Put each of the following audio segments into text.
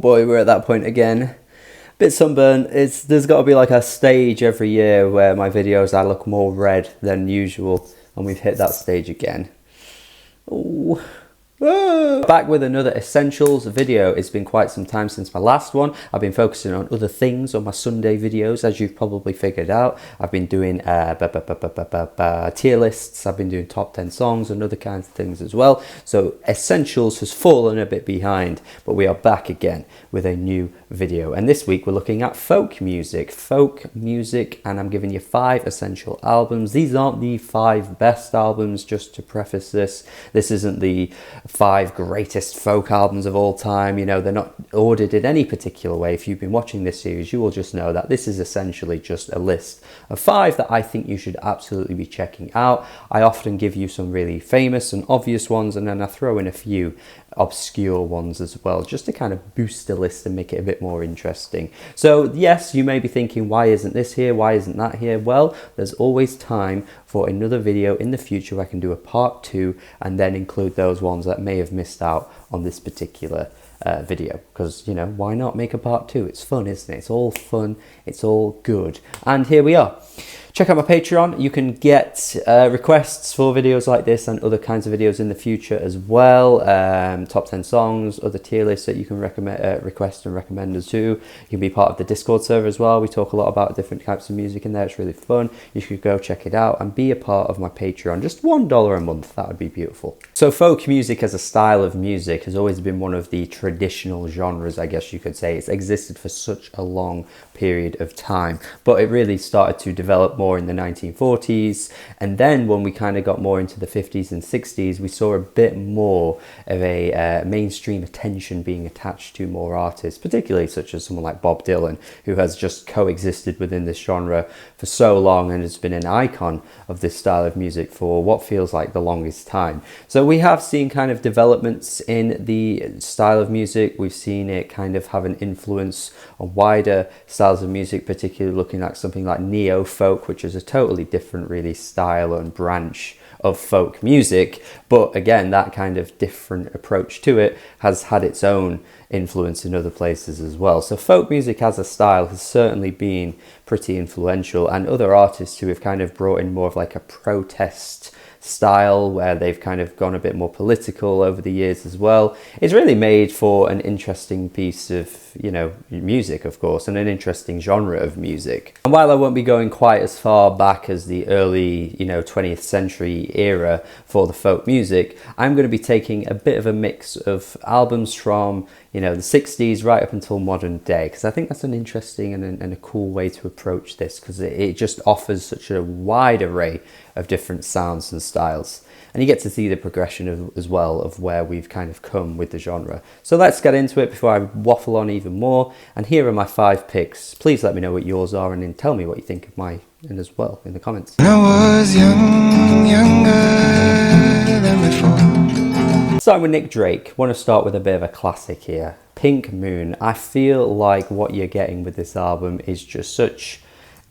boy, we're at that point again. Bit sunburnt. There's got to be like a stage every year where my videos I look more red than usual, and we've hit that stage again. Ooh. Back with another essentials video. It's been quite some time since my last one. I've been focusing on other things on my Sunday videos, as you've probably figured out. I've been doing tier lists, I've been doing top 10 songs and other kinds of things as well. So essentials has fallen a bit behind, but we are back again with a new video. And this week we're looking at folk music, and I'm giving you 5 essential albums. These aren't the 5 best albums, just to preface this. This isn't the 5 greatest folk albums of all time. You know, they're not ordered in any particular way. If you've been watching this series, you will just know that this is essentially just a list of 5 that I think you should absolutely be checking out. I often give you some really famous and obvious ones, and then I throw in a few obscure ones as well, just to kind of boost the list and make it a bit more interesting. So yes, you may be thinking, why isn't this here? Why isn't that here? Well, there's always time for another video in the future where I can do a part 2 and then include those ones that may have missed out on this particular video, because, you know, why not make a part 2? It's fun, isn't it? It's all fun, it's all good. And here we are. Check out my Patreon. You can get requests for videos like this and other kinds of videos in the future as well. Top 10 songs, other tier lists that you can recommend, request and recommend us to. You can be part of the Discord server as well. We talk a lot about different types of music in there. It's really fun. You should go check it out and be a part of my Patreon. Just $1 a month. That would be beautiful. So folk music as a style of music has always been one of the traditional genres, I guess you could say. It's existed for such a long period of time, but it really started to develop more in the 1940s, and then when we kind of got more into the 50s and 60s, we saw a bit more of a mainstream attention being attached to more artists, particularly such as someone like Bob Dylan, who has just coexisted within this genre for so long and has been an icon of this style of music for what feels like the longest time. So we have seen kind of developments in the style of music. We've seen it kind of have an influence on wider styles of music, particularly looking at something like neo-folk, which is a totally different really style and branch of folk music. But again, that kind of different approach to it has had its own influence in other places as well. So folk music as a style has certainly been pretty influential, and other artists who have kind of brought in more of like a protest style where they've kind of gone a bit more political over the years as well. It's really made for an interesting piece of, you know, music, of course, and an interesting genre of music. And while I won't be going quite as far back as the early, you know, 20th century era for the folk music, I'm going to be taking a bit of a mix of albums from, you know, the 60s right up until modern day, because I think that's an interesting and a cool way to approach this, because it just offers such a wide array of different sounds and styles, and you get to see the progression as well of where we've kind of come with the genre. So let's get into it before I waffle on even more, and here are my 5 picks. Please let me know what yours are, and then tell me what you think of mine as well in the comments. When I was younger than before. Starting with Nick Drake, want to start with a bit of a classic here. Pink Moon. I feel like what you're getting with this album is just such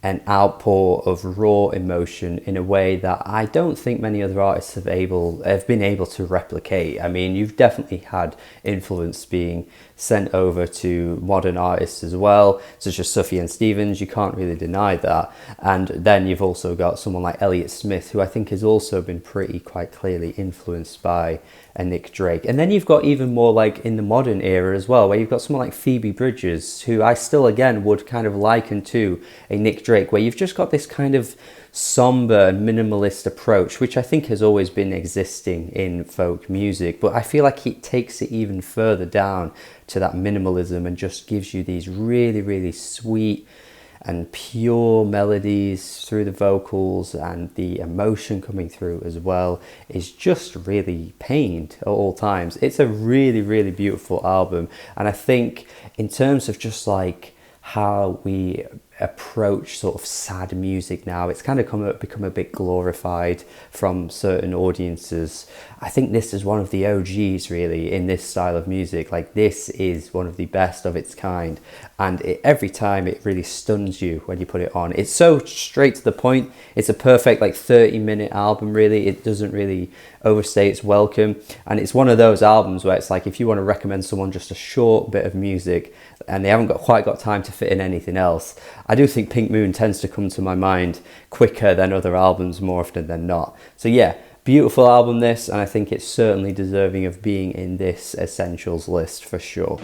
an outpour of raw emotion in a way that I don't think many other artists have been able to replicate. I mean, you've definitely had influence being sent over to modern artists as well, such as Sufjan Stevens. You can't really deny that. And then you've also got someone like Elliott Smith, who I think has also been quite clearly influenced by a Nick Drake. And then you've got even more like in the modern era as well, where you've got someone like Phoebe Bridgers, who I still again would kind of liken to a Nick Drake, where you've just got this kind of somber minimalist approach, which I think has always been existing in folk music, but I feel like it takes it even further down to that minimalism and just gives you these really, really sweet and pure melodies through the vocals, and the emotion coming through as well is just really pained at all times. It's a really, really beautiful album, and I think in terms of just like how we approach sort of sad music now. It's kind of become a bit glorified from certain audiences. I think this is one of the OGs really in this style of music. Like, this is one of the best of its kind, and every time it really stuns you when you put it on. It's so straight to the point. It's a perfect like 30-minute album really. It doesn't really overstay its welcome, and it's one of those albums where it's like, if you want to recommend someone just a short bit of music and they haven't quite got time to fit in anything else, I do think Pink Moon tends to come to my mind quicker than other albums more often than not. So yeah, beautiful album this, and I think it's certainly deserving of being in this essentials list for sure.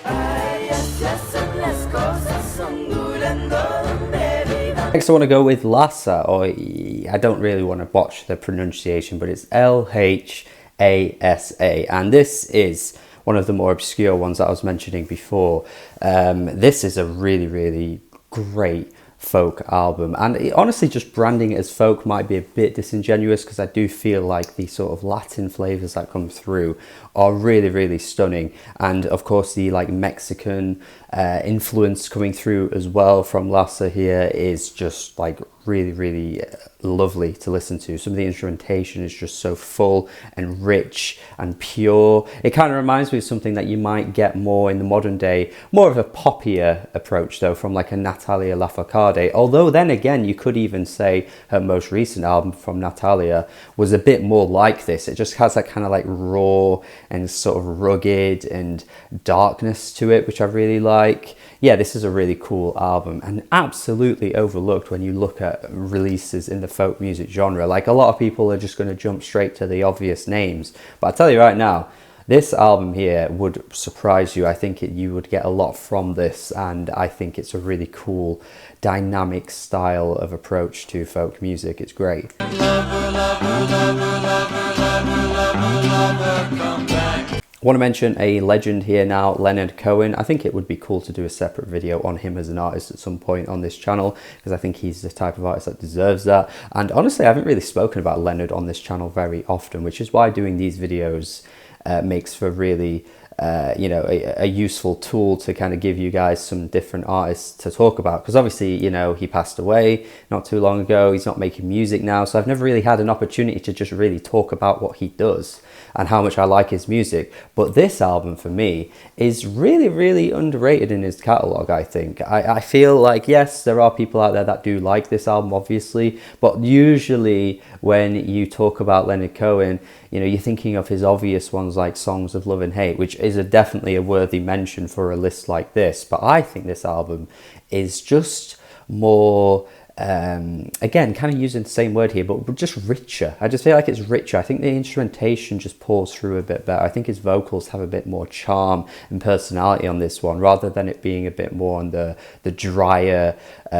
Next I want to go with Lhasa, or I don't really want to botch the pronunciation, but it's Lhasa, and this is one of the more obscure ones that I was mentioning before. This is a really, really great folk album, and honestly just branding it as folk might be a bit disingenuous, because I do feel like the sort of Latin flavors that come through are really, really stunning, and of course the like Mexican influence coming through as well from Lhasa here is just like really, really lovely to listen to. Some of the instrumentation is just so full and rich and pure. It kind of reminds me of something that you might get more in the modern day, more of a poppier approach though, from like a Natalia Lafourcade. Although then again, you could even say her most recent album from Natalia was a bit more like this. It just has that kind of like raw and sort of rugged and darkness to it, which I really like. Yeah, this is a really cool album, and absolutely overlooked when you look at releases in the folk music genre. Like, a lot of people are just going to jump straight to the obvious names, but I tell you right now, this album here would surprise you. I think you would get a lot from this, and I think it's a really cool, dynamic style of approach to folk music. It's great. I want to mention a legend here now, Leonard Cohen. I think it would be cool to do a separate video on him as an artist at some point on this channel, because I think he's the type of artist that deserves that. And honestly, I haven't really spoken about Leonard on this channel very often, which is why doing these videos makes for really you know, a useful tool to kind of give you guys some different artists to talk about, because obviously, you know, he passed away not too long ago. He's not making music now, so I've never really had an opportunity to just really talk about what he does and how much I like his music. But this album for me is really, really underrated in his catalogue, I think. I feel like, yes, there are people out there that do like this album, obviously, but usually when you talk about Leonard Cohen, you know, you're thinking of his obvious ones like Songs of Love and Hate, which is definitely a worthy mention for a list like this. But I think this album is just more, again, kind of using the same word here, but just richer. I just feel like it's richer. I think the instrumentation just pours through a bit better. I think his vocals have a bit more charm and personality on this one, rather than it being a bit more on the drier,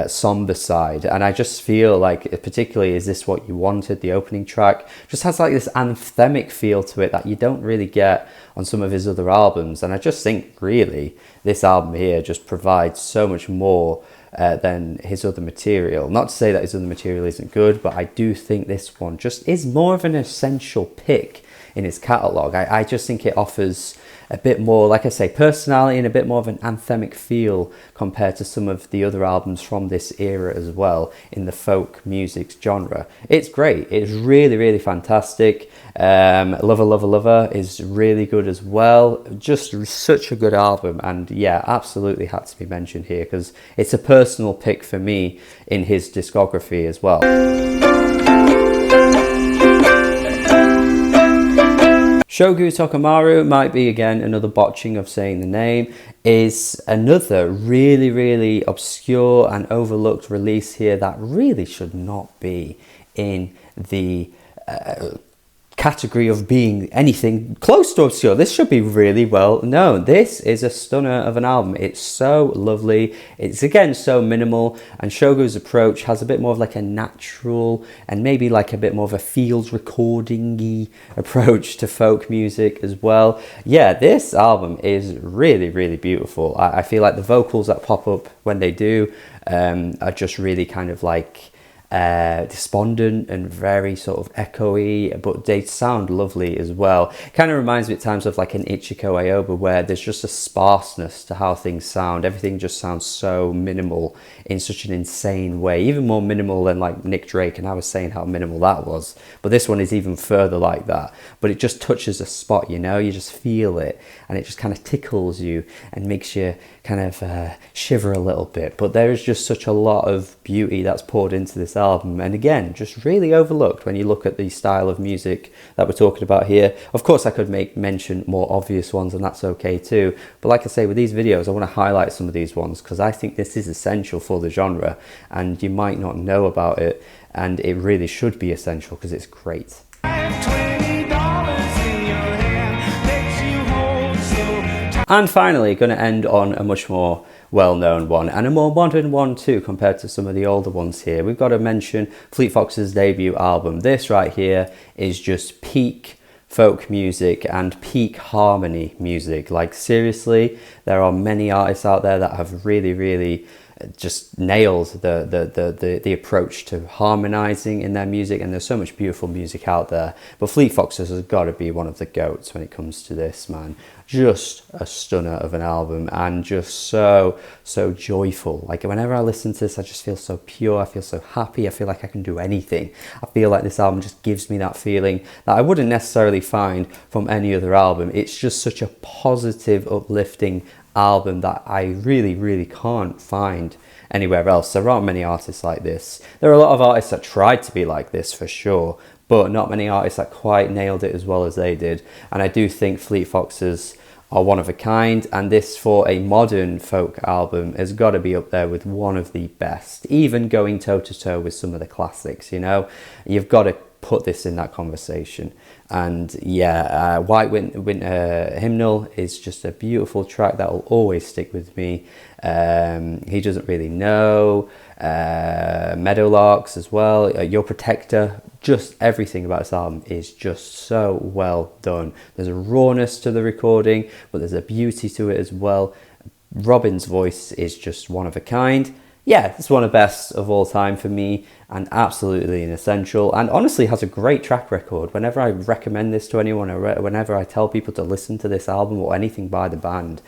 somber side. And I just feel like, particularly Is This What You Wanted, the opening track, just has like this anthemic feel to it that you don't really get on some of his other albums. And I just think really this album here just provides so much more than his other material. Not to say that his other material isn't good, but I do think this one just is more of an essential pick in his catalogue. I just think it offers a bit more, like I say, personality and a bit more of an anthemic feel compared to some of the other albums from this era as well in the folk music genre. It's great. It's really, really fantastic. Lover, Lover, Lover is really good as well. Just such a good album, and yeah, absolutely had to be mentioned here because it's a personal pick for me in his discography as well. Shogu Tokamaru, might be again another botching of saying the name, is another really, really obscure and overlooked release here that really should not be in the category of being anything close to obscure. This should be really well known. This is a stunner of an album. It's so lovely. It's again so minimal, and Shogu's approach has a bit more of like a natural and maybe like a bit more of a field recording-y approach to folk music as well. Yeah, this album is really, really beautiful. I feel like the vocals that pop up when they do are just really kind of like despondent and very sort of echoey, but they sound lovely as well. Kind of reminds me at times of like an Ichiko Aoba, where there's just a sparseness to how things sound. Everything just sounds so minimal in such an insane way, even more minimal than like Nick Drake, and I was saying how minimal that was, but this one is even further like that. But it just touches a spot, you know, you just feel it, and it just kind of tickles you and makes you kind of shiver a little bit. But there is just such a lot of beauty that's poured into this album, and again, just really overlooked when you look at the style of music that we're talking about here. Of course I could mention more obvious ones, and that's okay too, but like I say, with these videos I want to highlight some of these ones because I think this is essential for the genre, and you might not know about it, and it really should be essential because it's great. And finally, going to end on a much more well-known one, and a more modern one too compared to some of the older ones here. We've got to mention Fleet Foxes' debut album. This right here is just peak folk music and peak harmony music. Like seriously, there are many artists out there that have really just nailed the approach to harmonizing in their music, and there's so much beautiful music out there, but Fleet Foxes has got to be one of the goats when it comes to this, man. Just a stunner of an album, and just so joyful. Like whenever I listen to this, I just feel so pure, I feel so happy, I feel like I can do anything. I feel like this album just gives me that feeling that I wouldn't necessarily find from any other album. It's just such a positive, uplifting album that I really can't find anywhere else. There aren't many artists like this. There are a lot of artists that tried to be like this for sure, but not many artists that quite nailed it as well as they did. And I do think Fleet Foxes are one of a kind, and this for a modern folk album has got to be up there with one of the best, even going toe to toe with some of the classics, you know. You've got to put this in that conversation. And yeah, White Winter Hymnal is just a beautiful track that will always stick with me. He Doesn't Really Know, Meadowlarks as well, Your Protector. Just everything about this album is just so well done. There's a rawness to the recording, but there's a beauty to it as well. Robin's voice is just one of a kind. Yeah, it's one of the best of all time for me, and absolutely an essential, and honestly has a great track record. Whenever I recommend this to anyone, or whenever I tell people to listen to this album or anything by the band,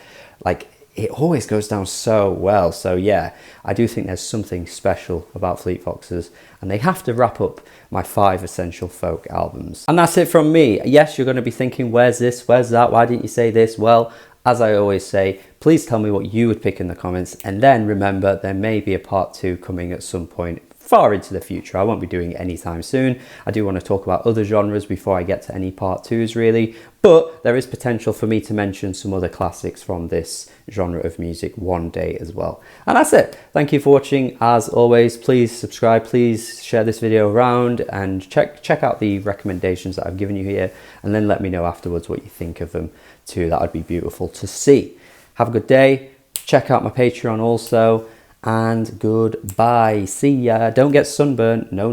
like, it always goes down so well. So yeah, I do think there's something special about Fleet Foxes, and they have to wrap up my 5 essential folk albums. And that's it from me. Yes, you're going to be thinking, where's this, where's that, why didn't you say this? Well, as I always say, please tell me what you would pick in the comments, and then remember, there may be a part 2 coming at some point far into the future. I won't be doing it anytime soon. I do want to talk about other genres before I get to any part 2s really, but there is potential for me to mention some other classics from this genre of music one day as well. And that's it. Thank you for watching. As always, please subscribe, please share this video around, and check out the recommendations that I've given you here, and then let me know afterwards what you think of them too. That would be beautiful to see. Have a good day. Check out my Patreon also, and goodbye. See ya. Don't get sunburnt. No.